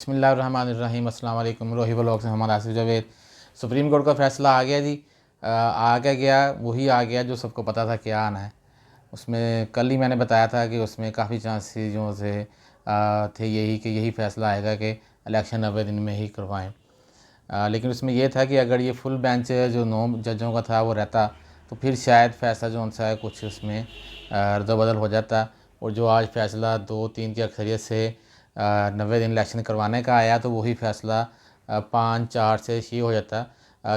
बिस्मिल्लाहिर्रहमानिर्रहीम। अस्सलाम वालेकुम। रोही व्लॉग से हमारा आसिफ जावेद। सुप्रीम कोर्ट का फ़ैसला आ गया जी। आ क्या गया, वही आ गया जो सबको पता था क्या आना है। उसमें कल ही मैंने बताया था कि उसमें काफ़ी चीज़ों से थे यही कि यही फ़ैसला आएगा कि इलेक्शन 90 दिन में ही करवाएं। लेकिन उसमें यह था कि अगर ये फुल बेंच जो 9 जजों का था वो रहता तो फिर शायद फ़ैसला जो सा है कुछ उसमें रद्द-बदल हो जाता। और जो आज फ़ैसला 2-3 की अक्सरियत से 90 दिन इलेक्शन करवाने का आया तो वही फ़ैसला 5-4 से ये हो जाता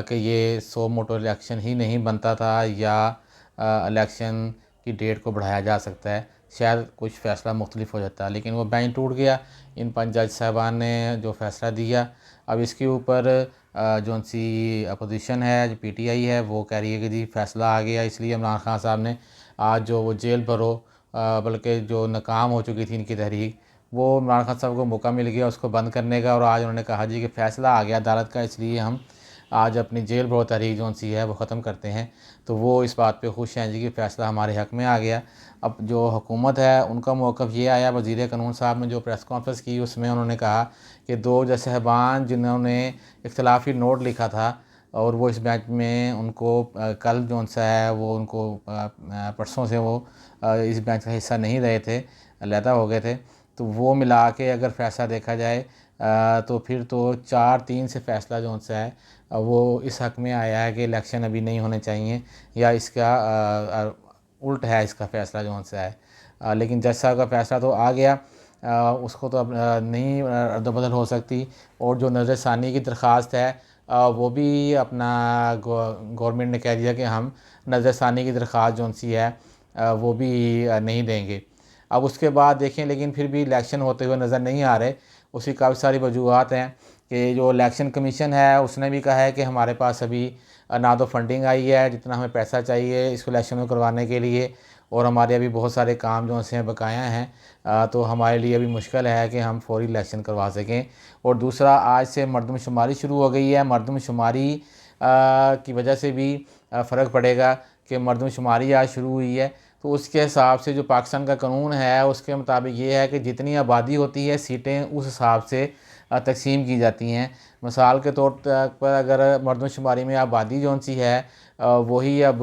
कि ये सो मोटो इलेक्शन ही नहीं बनता था या इलेक्शन की डेट को बढ़ाया जा सकता है। शायद कुछ फ़ैसला मुख्तलिफ हो जाता, लेकिन वो बेंच टूट गया। इन 5 जज साहबान ने जो फ़ैसला दिया, अब इसके ऊपर जौन सी अपोजिशन है, जो पीटीआई है, वो कह रही है कि जी फ़ैसला आ गया, इसलिए इमरान खान साहब ने आज जो वो जेल भरो बल्कि जो नाकाम हो चुकी थी इनकी तहरीक, वो इमरान खान साहब को मौका मिल गया उसको बंद करने का। और आज उन्होंने कहा जी कि फ़ैसला आ गया अदालत का, इसलिए हम आज अपनी जेल भरो तहरीक जौन सी है वो ख़त्म करते हैं। तो वो इस बात पे खुश हैं जी कि फ़ैसला हमारे हक़ में आ गया। अब जो हुकूमत है उनका मौक़िफ़ ये आया, वज़ीर क़ानून साहब ने जो प्रेस कॉन्फ्रेंस की उसमें उन्होंने कहा कि 2 जज साहिबान जिन्होंने इख्तिलाफ़ी नोट लिखा था और वो इस बेंच में उनको कल जौन सा है वो उनको परसों से वो इस बेंच का हिस्सा नहीं रहे थे, अलहदा हो गए थे। तो वो मिला के अगर फ़ैसला देखा जाए तो फिर तो 4-3 से फ़ैसला जौन सा है वो इस हक़ में आया है कि इलेक्शन अभी नहीं होने चाहिए, या इसका उल्ट है इसका फ़ैसला जौन सा है। लेकिन जज साहब का फ़ैसला तो आ गया, उसको तो अब नहीं रद्द-बदल हो सकती। और जो नज़रसानी की दरख्वास्त है वो भी अपना गवर्नमेंट ने कह दिया कि हम नज़रसानी की दरख्वास्त जौन सी है वो भी नहीं देंगे। अब उसके बाद देखें, लेकिन फिर भी इलेक्शन होते हुए नज़र नहीं आ रहे। उसकी काफ़ी सारी वजूहत हैं कि जो इलेक्शन कमीशन है उसने भी कहा है कि हमारे पास अभी ना तो फंडिंग आई है जितना हमें पैसा चाहिए इसको इलेक्शन में करवाने के लिए, और हमारे अभी बहुत सारे काम जो से बकाया हैं, तो हमारे लिए अभी मुश्किल है कि हम फ़ौरी इलेक्शन करवा सकें। और दूसरा, आज से मरदमशुमारी शुरू हो गई है। मरदमशुमारी की वजह से भी फ़र्क पड़ेगा कि मरदमशुमारी आज शुरू हुई है, तो उसके हिसाब से जो पाकिस्तान का कानून है उसके मुताबिक ये है कि जितनी आबादी होती है सीटें उस हिसाब से तकसीम की जाती हैं। मिसाल के तौर पर अगर मरदमशुमारी में आबादी जौन सी है वही अब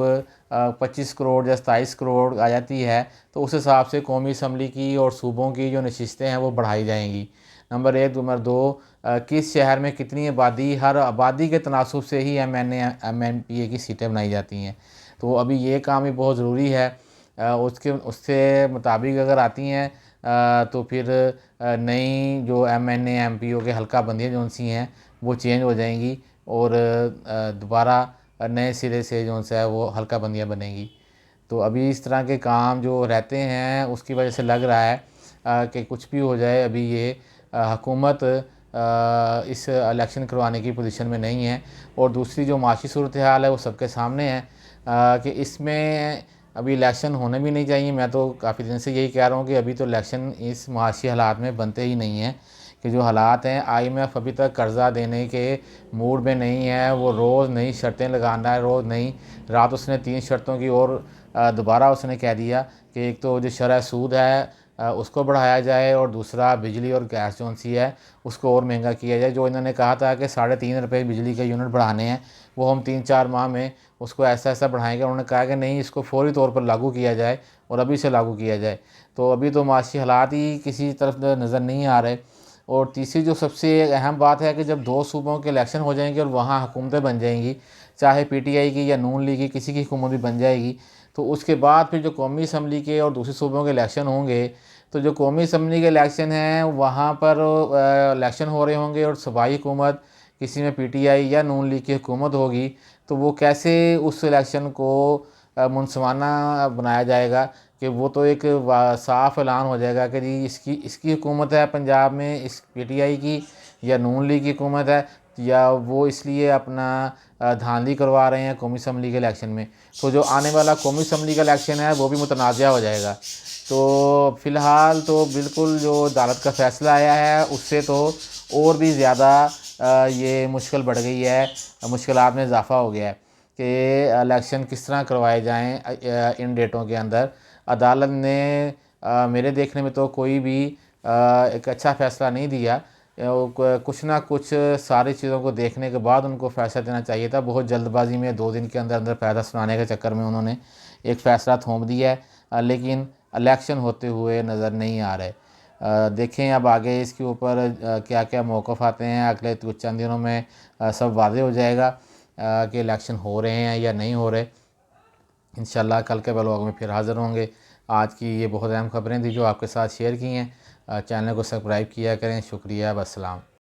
25 करोड़ या 27 करोड़ आ जाती है, तो उस हिसाब से कौमी असम्बली की और सूबों की जो नशिस्तें हैं वो बढ़ाई जाएंगी। नंबर 1। नंबर 2, किस शहर में कितनी आबादी, हर आबादी के तनासुब से ही MNPA की सीटें बनाई जाती हैं। तो अभी ये काम भी बहुत ज़रूरी है। उससे मुताबिक अगर आती हैं तो फिर नई जो MNA MPO के हल्का बंदियाँ जौन सी हैं वो चेंज हो जाएंगी और दोबारा नए सिरे से जौन सा है वो हल्का बंदियाँ बनेंगी। तो अभी इस तरह के काम जो रहते हैं उसकी वजह से लग रहा है कि कुछ भी हो जाए अभी ये हुकूमत इस इलेक्शन करवाने की पोजीशन में नहीं है। और दूसरी जो माशी सूरत हाल है वो सबके सामने है कि इसमें अभी इलेक्शन होने भी नहीं चाहिए। मैं तो काफ़ी दिन से यही कह रहा हूँ कि अभी तो इलेक्शन इस माशी हालात में बनते ही नहीं हैं कि जो हालात हैं। IMF अभी तक कर्ज़ा देने के मूड में नहीं है, वो रोज़ नई शर्तें लगाना है, रोज़ नई। रात उसने 3 शर्तों की और दोबारा उसने कह दिया कि एक तो जो शरह सूद है उसको बढ़ाया जाए, और दूसरा बिजली और गैस जौन सी है उसको और महंगा किया जाए। जो इन्होंने कहा था कि 3.5 रुपये बिजली के यूनिट बढ़ाने हैं, वो हम 3-4 माह में उसको ऐसा ऐसा बढ़ाएंगे। उन्होंने कहा कि नहीं, इसको फौरी तौर पर लागू किया जाए और अभी से लागू किया जाए। तो अभी तो माशी हालात ही किसी तरफ नज़र नहीं आ रहे। और तीसरी जो सबसे अहम बात है कि जब 2 सूबों के इलेक्शन हो जाएंगे और वहाँ हुकूमतें बन जाएंगी, चाहे PTI की या नून लीग की, किसी की हुकूमत भी बन जाएगी, तो उसके बाद फिर जो कौमी असम्बली के और दूसरे सूबों के इलेक्शन होंगे, तो जो कौमी असम्बली के इलेक्शन हैं वहाँ पर इलेक्शन हो रहे होंगे और सूबाई हुकूमत, किसी में PTI या नून लीग की हुकूमत होगी, तो वो कैसे उस इलेक्शन को मुनसफाना बनाया जाएगा कि वो तो एक साफ ऐलान हो जाएगा कि जी इसकी इसकी हुकूमत है पंजाब में, इस PTI की या नून लीग की हुकूमत है, या वो इसलिए अपना धांधली करवा रहे हैं कौमी असम्बली के इलेक्शन में। तो जो आने वाला कौमी असम्बली का इलेक्शन है वो भी मुतनाज़ा हो जाएगा। तो फ़िलहाल तो बिल्कुल जो अदालत का फ़ैसला आया है उससे तो और भी ज़्यादा ये मुश्किल बढ़ गई है, मुश्किलात में इजाफ़ा हो गया है कि इलेक्शन किस तरह करवाए जाएँ इन डेटों के अंदर। अदालत ने मेरे देखने में तो कोई भी एक अच्छा फ़ैसला नहीं दिया। कुछ ना कुछ सारी चीज़ों को देखने के बाद उनको फ़ैसला देना चाहिए था। बहुत जल्दबाज़ी में 2 दिन के अंदर अंदर फ़ैसला सुनाने के चक्कर में उन्होंने एक फ़ैसला थोप दिया है, लेकिन इलेक्शन होते हुए नज़र नहीं आ रहे। देखें अब आगे इसके ऊपर क्या क्या मौक़िफ़ आते हैं। अगले कुछ चंद दिनों में सब वाज़ेह हो जाएगा कि इलेक्शन हो रहे हैं या नहीं हो रहे। इंशाल्लाह कल के व्लॉग में फिर हाज़िर होंगे। आज की ये बहुत अहम ख़बरें थी जो आपके साथ शेयर की हैं। चैनल को सब्सक्राइब किया करें। शुक्रिया। वस्सलाम।